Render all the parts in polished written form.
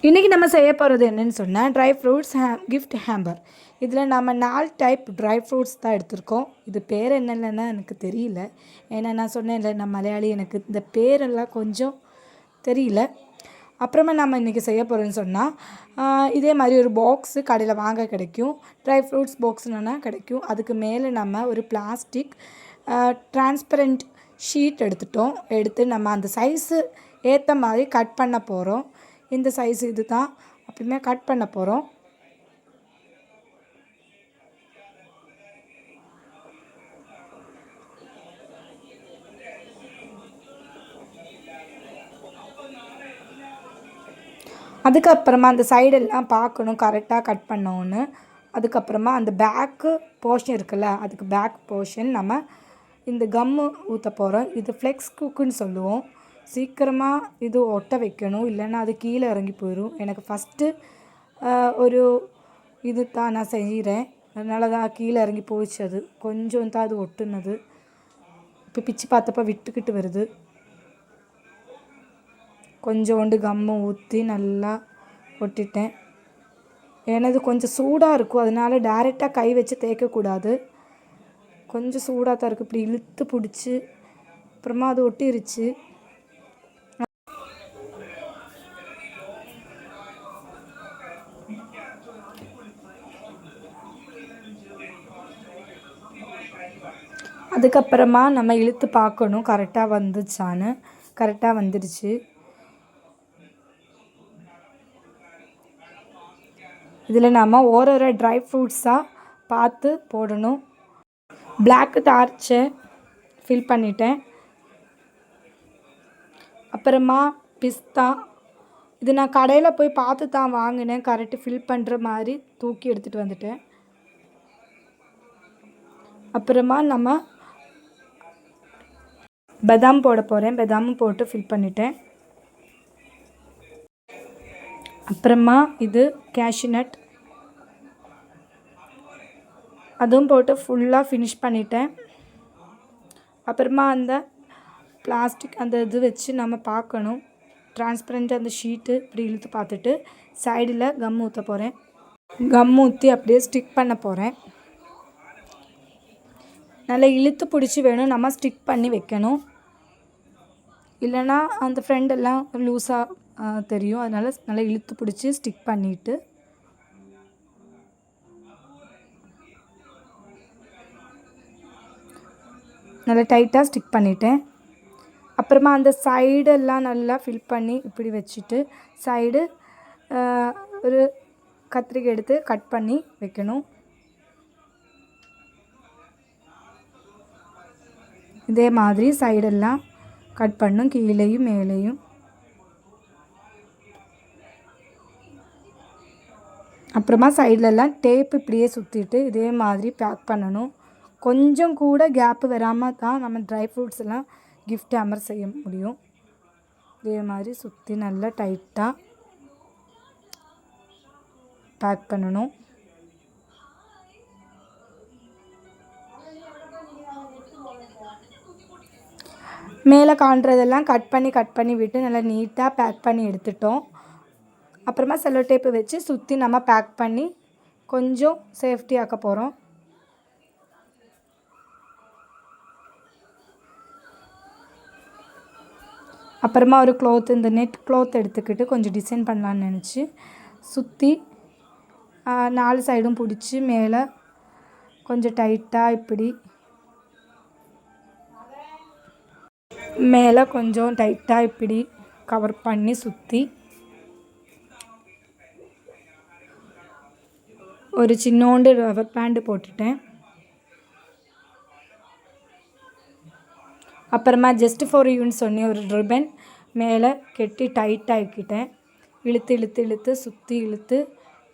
இன்றைக்கி நம்ம செய்ய போகிறது என்னென்னு சொன்னால் ட்ரை ஃப்ரூட்ஸ் கிஃப்ட் ஹேம்பர். இதில் நம்ம 4 டைப் ட்ரை ஃப்ரூட்ஸ் தான் எடுத்திருக்கோம். இது பேர் என்னென்னா எனக்கு தெரியல. ஏன்னா நான் சொன்னேன்ல, நான் மலையாளி, எனக்கு இந்த பேரெல்லாம் கொஞ்சம் தெரியல. அப்புறமா நம்ம இன்றைக்கி செய்ய போகிறோன்னு சொன்னால் இதே மாதிரி ஒரு பாக்ஸு கடையில் வாங்க கிடைக்கும். ட்ரை ஃப்ரூட்ஸ் பாக்ஸ்னா கிடைக்கும். அதுக்கு மேலே நம்ம ஒரு பிளாஸ்டிக் டிரான்ஸ்பரண்ட் ஷீட் எடுத்து நம்ம அந்த சைஸு ஏற்ற மாதிரி கட் பண்ண போகிறோம். இந்த சைஸ் இது தான் அப்படியுமே கட் பண்ண போகிறோம். அதுக்கப்புறமா அந்த சைடெல்லாம் பார்க்கணும் கரெக்டாக கட் பண்ணோன்னு. அதுக்கப்புறமா அந்த பேக்கு போர்ஷன் இருக்குல்ல, அதுக்கு பேக் போர்ஷன் நம்ம இந்த கம்மு ஊற்ற போகிறோம். இது ஃப்ளெக்ஸ் குக்குன்னு சொல்லுவோம். சீக்கிரமாக இது ஒட்ட வைக்கணும், இல்லைன்னா அது கீழே இறங்கி போயிடும். எனக்கு ஃபஸ்ட்டு ஒரு இது தான் நான் செய்கிறேன், அதனால தான் கீழே இறங்கி போயிடுச்சு. அது கொஞ்சம் தான் அது ஒட்டுனது. இப்போ பிச்சு பார்த்தப்போ விட்டுக்கிட்டு வருது. கொஞ்சோண்டு கம்மு ஊற்றி நல்லா ஒட்டிட்டேன். ஏன்னா இது கொஞ்சம் சூடாக இருக்கும், அதனால டைரெக்டாக கை வச்சு தேய்க்கக்கூடாது. கொஞ்சம் சூடாக தான் இருக்குது. இப்படி இழுத்து பிடிச்சி அப்புறமா அது ஒட்டிருச்சு. அதுக்கப்புறமா நம்ம இழுத்து பார்க்கணும் கரெக்டாக வந்துச்சான்னு. கரெக்டாக வந்துடுச்சு. இதில் நம்ம ஒரு ட்ரை ஃப்ரூட்ஸாக பார்த்து போடணும். பிளாக்கு டார்ச்சை ஃபில் பண்ணிட்டேன். அப்புறமா பிஸ்தா, இது நான் கடையில் போய் பார்த்து தான் வாங்கினேன். கரெக்டு ஃபில் பண்ணுற மாதிரி தூக்கி எடுத்துகிட்டு வந்துட்டேன். அப்புறமா நம்ம பதாம் போட போகிறேன். பதாமும் போட்டு ஃபில் பண்ணிட்டேன். அப்புறமா இது கேஷ்யூ நட், அதுவும் போட்டு ஃபுல்லாக ஃபினிஷ் பண்ணிட்டேன். அப்புறமா அந்த பிளாஸ்டிக் அந்த இது வச்சு நம்ம பார்க்கணும். டிரான்ஸ்பரண்ட் அந்த ஷீட்டு இப்படி இழுத்து பார்த்துட்டு சைடில் கம் ஊற்ற போகிறேன். கம் ஊற்றி அப்படியே ஸ்டிக் பண்ண போகிறேன். நல்லா இழுத்து பிடிச்சி வேணும் நம்ம ஸ்டிக் பண்ணி வைக்கணும், இல்லைன்னா அந்த ஃப்ரெண்டெல்லாம் லூஸாக தெரியும். அதனால் நல்லா இழுத்து பிடிச்சி ஸ்டிக் பண்ணிவிட்டு நல்லா டைட்டாக ஸ்டிக் பண்ணிட்டேன். அப்புறமா அந்த சைடெல்லாம் நல்லா ஃபில் பண்ணி இப்படி வச்சுட்டு சைடு ஒரு கத்திரிக்கை எடுத்து கட் பண்ணி வைக்கணும். இதே மாதிரி சைடெல்லாம் கட் பண்ணும், கீழேயும் மேலேயும். அப்புறமா சைட்லலாம் டேப் இப்படியே சுற்றிட்டு இதே மாதிரி பேக் பண்ணணும். கொஞ்சம் கூட கேப்பு வராமல் தான் நம்ம ட்ரை ஃப்ரூட்ஸ் எல்லாம் கிஃப்ட் ஹேம்பர் செய்ய முடியும். இதே மாதிரி சுற்றி நல்லா டைட்டாக பேக் பண்ணணும். மேலே காண்றதெல்லாம் கட் பண்ணி விட்டு நல்லா நீட்டாக பேக் பண்ணி எடுத்துட்டோம். அப்புறமா செல்லோ டேப்பு வச்சு சுற்றி நம்ம பேக் பண்ணி கொஞ்சம் சேஃப்டி ஆக்க போகிறோம். அப்புறமா ஒரு க்ளாத், இந்த நெட் க்ளாத் எடுத்துக்கிட்டு கொஞ்சம் டிசைன் பண்ணலான்னு நினச்சி சுற்றி 4 சைடும் பிடிச்சி மேலே கொஞ்சம் டைட்டாக இப்படி மேலே கொஞ்சம் டைட்டாக இப்படி கவர் பண்ணி சுற்றி ஒரு சின்னோண்டு ரப்பர் பேண்டு போட்டுட்டேன். அப்புறமா ஜஸ்ட் ஃபார் யூன்னு சொன்னி ஒரு ரிப்பன் மேலே கெட்டி டைட்டாக ஆக்கிட்டேன். இழுத்து சுற்றி இழுத்து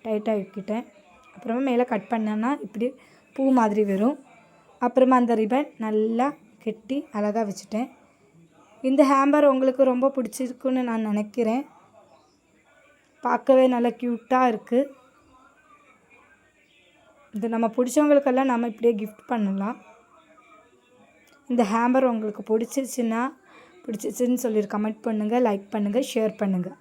டைட்டாக ஆக்கிட்டேன். அப்புறமா மேலே கட் பண்ணேன்னா இப்படி பூ மாதிரி வரும். அப்புறமா அந்த ரிப்பன் நல்லா கெட்டி அழகாக வச்சுட்டேன். இந்த ஹேம்பர் உங்களுக்கு ரொம்ப பிடிச்சிருக்குன்னு நான் நினைக்கிறேன். பார்க்கவே நல்லா க்யூட்டாக இருக்குது. இது நம்ம பிடிச்சவங்களுக்கெல்லாம் நம்ம இப்படியே கிஃப்ட் பண்ணலாம். இந்த ஹேம்பர் உங்களுக்கு பிடிச்சிருச்சுன்னு சொல்லி கமெண்ட் பண்ணுங்கள், லைக் பண்ணுங்கள், ஷேர் பண்ணுங்கள்.